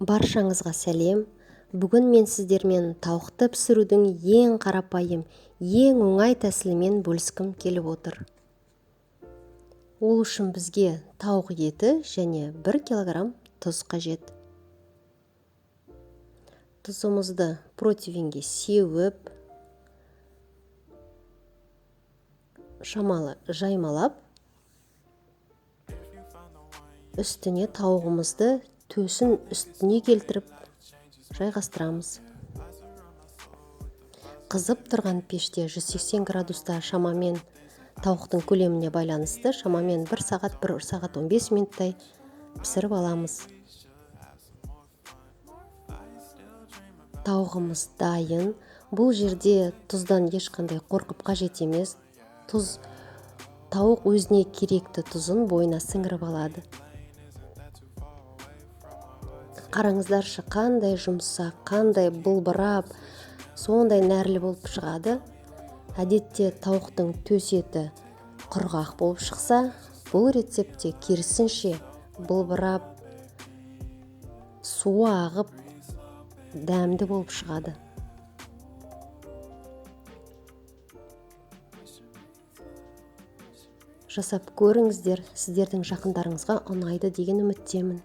Баршаңызға сәлем. Бүгін мен сіздермен тауықты пісірудің ең қарапайым, ең оңай тәсілімен бөліскім келіп отыр. Ол үшін бізге тауық еті және 1 кг тұз қажет. Тұзымызды противеньге сеуіп, шамалы жаймалап, үстіне тауығымызды төсін үстіне келтіріп жайғастырамыз. Қызып тұрған пеште 180 градуста шамамен тауықтың көлеміне байланысты шамамен 1 сағат 15 минуттай пісіріп аламыз. Тауығымыз дайын. Бұл жерде тұздан ешқандай қорқып қажет емес. Тауық өзіне керекті тұзын бойына сіңіріп алады. Қараңыздаршы, қандай жұмсақ, қандай бұлбырап, сондай нәрлі болып шығады. Әдетте тауықтың төс еті құрғақ болып шықса, бұл рецептте керісінше бұлбырап, суы ағып, дәмді болып шығады. Жасап көріңіздер, сіздердің жақындарыңызға ұнайды деген үміттемін.